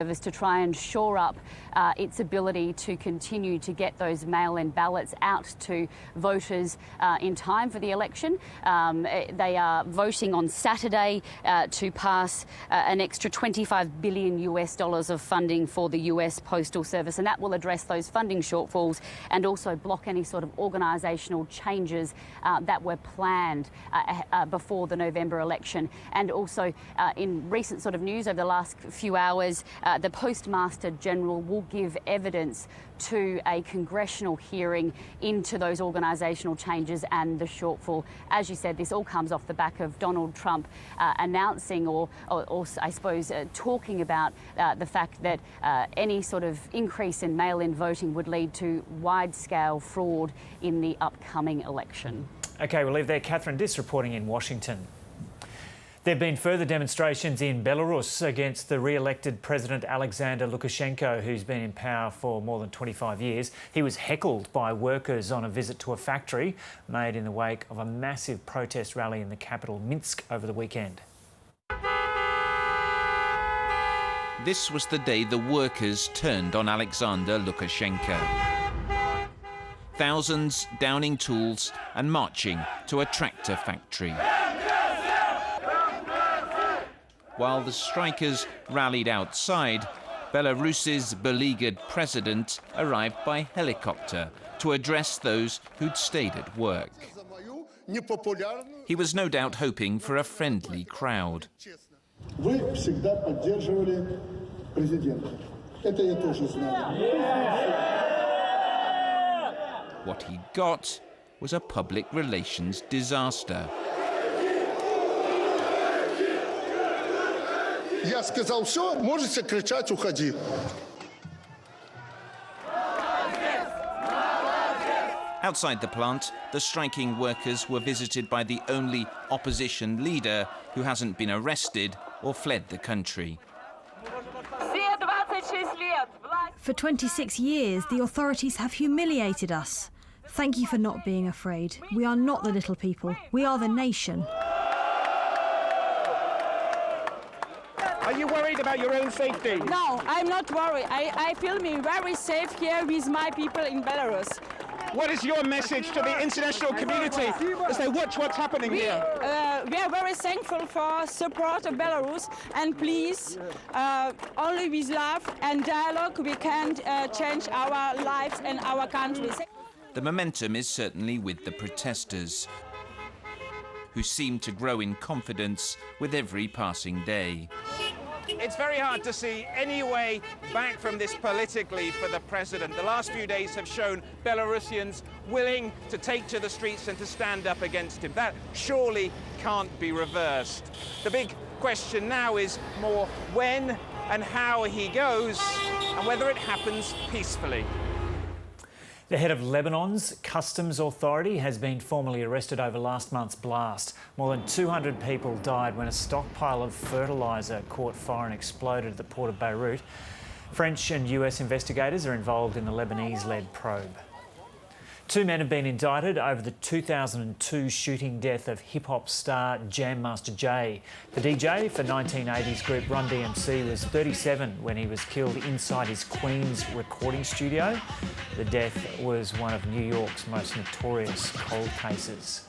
to try and shore up its ability to continue to get those mail-in ballots out to voters in time for the election. They are voting on Saturday to pass an extra $25 billion of funding for the US Postal Service, and that will address those funding shortfalls and also block any sort of organisational changes that were planned before the November election. And also in recent sort of news over the last few hours, the Postmaster General will give evidence to a congressional hearing into those organisational changes and the shortfall. As you said, this all comes off the back of Donald Trump announcing or I suppose talking about the fact that any sort of increase in mail-in voting would lead to wide-scale fraud in the upcoming election. OK, we'll leave there. Catherine Diss reporting in Washington. There have been further demonstrations in Belarus against the re-elected President Alexander Lukashenko, who's been in power for more than 25 years. He was heckled by workers on a visit to a factory made in the wake of a massive protest rally in the capital, Minsk, over the weekend. This was the day the workers turned on Alexander Lukashenko. Thousands downing tools and marching to a tractor factory. While the strikers rallied outside, Belarus's beleaguered president arrived by helicopter to address those who'd stayed at work. He was no doubt hoping for a friendly crowd. What he got was a public relations disaster. Я сказал, все, можете кричать, уходи. Outside the plant, the striking workers were visited by the only opposition leader who hasn't been arrested or fled the country. For 26 years, the authorities have humiliated us. Thank you for not being afraid. We are not the little people. We are the nation. Are you worried about your own safety? No, I'm not worried. I feel me very safe here with my people in Belarus. What is your message to the international community as they watch what's happening here? We are very thankful for support of Belarus, and please, only with love and dialogue we can change our lives and our countries. The momentum is certainly with the protesters, who seem to grow in confidence with every passing day. It's very hard to see any way back from this politically for the president. The last few days have shown Belarusians willing to take to the streets and to stand up against him. That surely can't be reversed. The big question now is more when and how he goes, and whether it happens peacefully. The head of Lebanon's Customs Authority has been formally arrested over last month's blast. More than 200 people died when a stockpile of fertiliser caught fire and exploded at the port of Beirut. French and US investigators are involved in the Lebanese-led probe. Two men have been indicted over the 2002 shooting death of hip-hop star Jam Master Jay. The DJ for 1980s group Run DMC was 37 when he was killed inside his Queens recording studio. The death was one of New York's most notorious cold cases.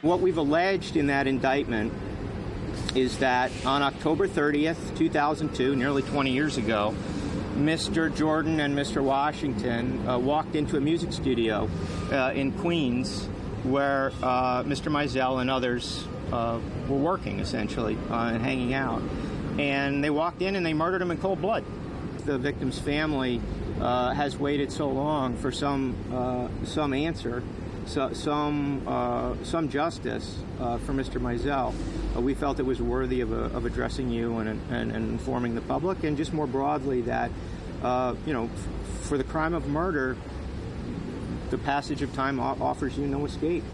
What we've alleged in that indictment is that on October 30th, 2002, nearly 20 years ago, Mr. Jordan and Mr. Washington walked into a music studio in Queens where Mr. Mizell and others were working, essentially, and hanging out. And they walked in and they murdered him in cold blood. The victim's family has waited so long for some answer, some justice for Mr. Mizell. We felt it was worthy of addressing you and informing the public, and just more broadly that, you know, for the crime of murder, the passage of time offers you no escape.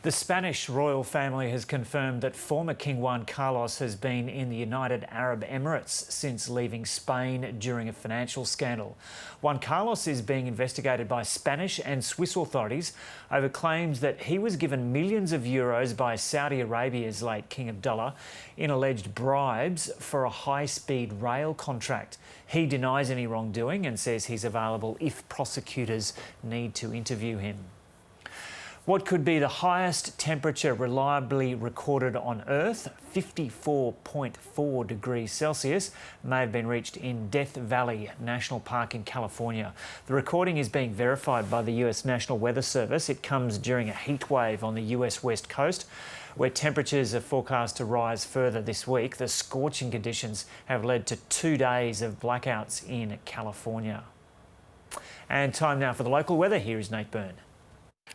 The Spanish royal family has confirmed that former King Juan Carlos has been in the United Arab Emirates since leaving Spain during a financial scandal. Juan Carlos is being investigated by Spanish and Swiss authorities over claims that he was given millions of euros by Saudi Arabia's late King Abdullah in alleged bribes for a high-speed rail contract. He denies any wrongdoing and says he's available if prosecutors need to interview him. What could be the highest temperature reliably recorded on Earth, 54.4 degrees Celsius, may have been reached in Death Valley National Park in California. The recording is being verified by the US National Weather Service. It comes during a heat wave on the US West Coast, where temperatures are forecast to rise further this week. The scorching conditions have led to 2 days of blackouts in California. And time now for the local weather. Here is Nate Byrne.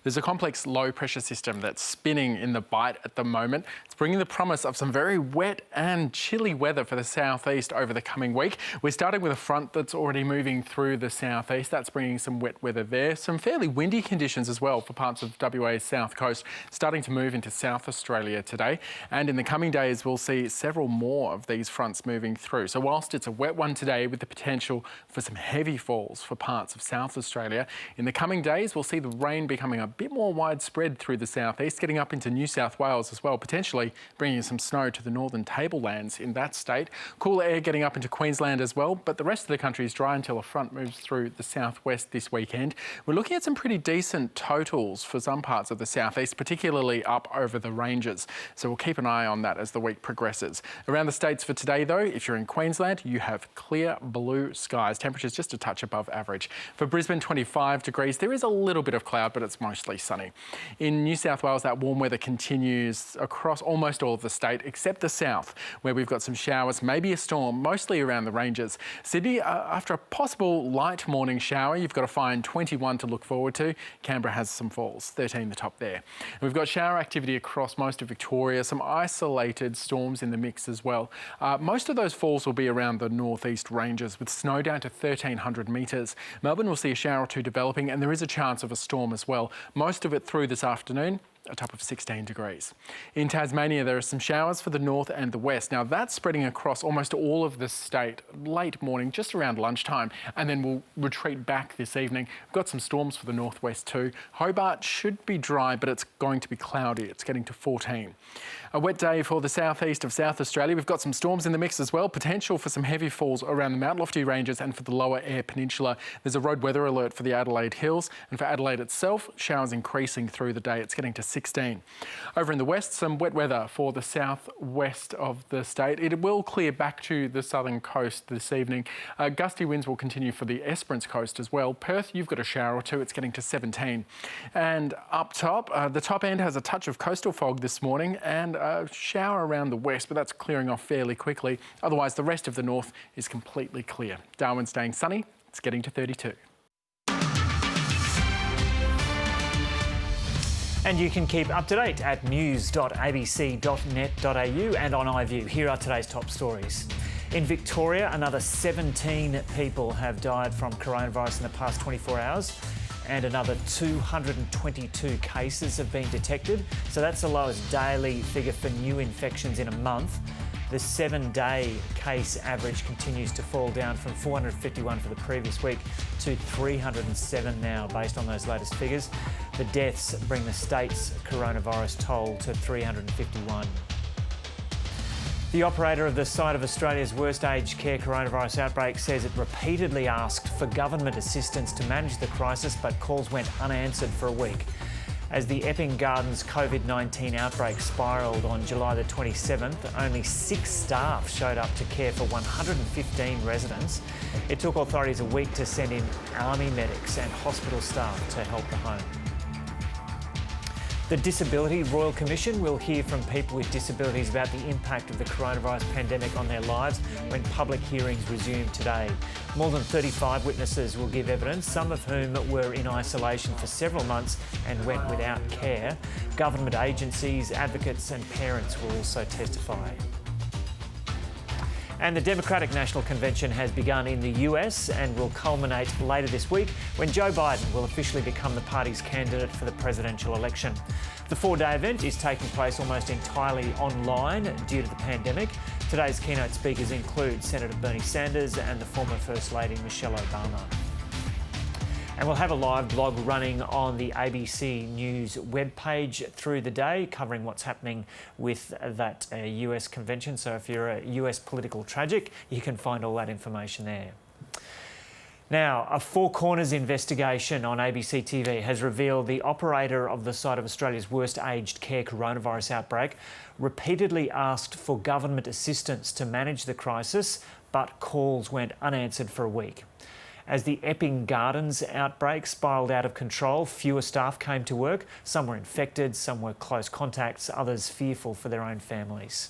There's a complex low-pressure system that's spinning in the bight at the moment. It's bringing the promise of some very wet and chilly weather for the southeast over the coming week. We're starting with a front that's already moving through the southeast. That's bringing some wet weather there. Some fairly windy conditions as well for parts of WA's south coast, starting to move into South Australia today. And in the coming days, we'll see several more of these fronts moving through. So whilst it's a wet one today with the potential for some heavy falls for parts of South Australia, in the coming days, we'll see the rain becoming a bit more widespread through the southeast, getting up into New South Wales as well, potentially bringing some snow to the northern tablelands in that state. Cooler air getting up into Queensland as well, but the rest of the country is dry until a front moves through the southwest this weekend. We're looking at some pretty decent totals for some parts of the southeast, particularly up over the ranges. So we'll keep an eye on that as the week progresses. Around the states for today, though, if you're in Queensland, you have clear blue skies. Temperatures just a touch above average. For Brisbane, 25 degrees. There is a little bit of cloud, but it's mostly sunny. In New South Wales, that warm weather continues across almost all of the state, except the south, where we've got some showers, maybe a storm, mostly around the ranges. Sydney, after a possible light morning shower, you've got a fine 21 to look forward to. Canberra has some falls, 13 the top there. And we've got shower activity across most of Victoria, some isolated storms in the mix as well. Most of those falls will be around the northeast ranges, with snow down to 1,300 metres. Melbourne will see a shower or two developing, and there is a chance of a storm as well. Most of it through this afternoon, a top of 16 degrees. In Tasmania, there are some showers for the north and the west. Now, that's spreading across almost all of the state late morning, just around lunchtime, and then we'll retreat back this evening. We've got some storms for the northwest too. Hobart should be dry, but it's going to be cloudy. It's getting to 14. A wet day for the southeast of South Australia. We've got some storms in the mix as well. Potential for some heavy falls around the Mount Lofty ranges and for the lower Eyre Peninsula. There's a road weather alert for the Adelaide Hills, and for Adelaide itself, showers increasing through the day. It's getting to 16. Over in the west, some wet weather for the southwest of the state. It will clear back to the southern coast this evening. Gusty winds will continue for the Esperance coast as well. Perth, you've got a shower or two. It's getting to 17. And up top, the top end has a touch of coastal fog this morning and a shower around the west, but that's clearing off fairly quickly. Otherwise, the rest of the north is completely clear. Darwin staying sunny. It's getting to 32. And you can keep up to date at news.abc.net.au and on iView. Here are today's top stories. In Victoria, another 17 people have died from coronavirus in the past 24 hours, and another 222 cases have been detected. So that's the lowest daily figure for new infections in a month. The 7-day case average continues to fall down from 451 for the previous week to 307 now, based on those latest figures. The deaths bring the state's coronavirus toll to 351. The operator of the site of Australia's worst aged care coronavirus outbreak says it repeatedly asked for government assistance to manage the crisis, but calls went unanswered for a week. As the Epping Gardens COVID-19 outbreak spiralled on July the 27th, only 6 staff showed up to care for 115 residents. It took authorities a week to send in army medics and hospital staff to help the home. The Disability Royal Commission will hear from people with disabilities about the impact of the coronavirus pandemic on their lives when public hearings resume today. More than 35 witnesses will give evidence, some of whom were in isolation for several months and went without care. Government agencies, advocates and parents will also testify. And the Democratic National Convention has begun in the US and will culminate later this week when Joe Biden will officially become the party's candidate for the presidential election. The four-day event is taking place almost entirely online due to the pandemic. Today's keynote speakers include Senator Bernie Sanders and the former First Lady Michelle Obama. And we'll have a live blog running on the ABC News webpage through the day, covering what's happening with that US convention. So if you're a US political tragic, you can find all that information there. Now, a Four Corners investigation on ABC TV has revealed the operator of the site of Australia's worst aged care coronavirus outbreak repeatedly asked for government assistance to manage the crisis, but calls went unanswered for a week. As the Epping Gardens outbreak spiralled out of control, fewer staff came to work. Some were infected, some were close contacts, others fearful for their own families.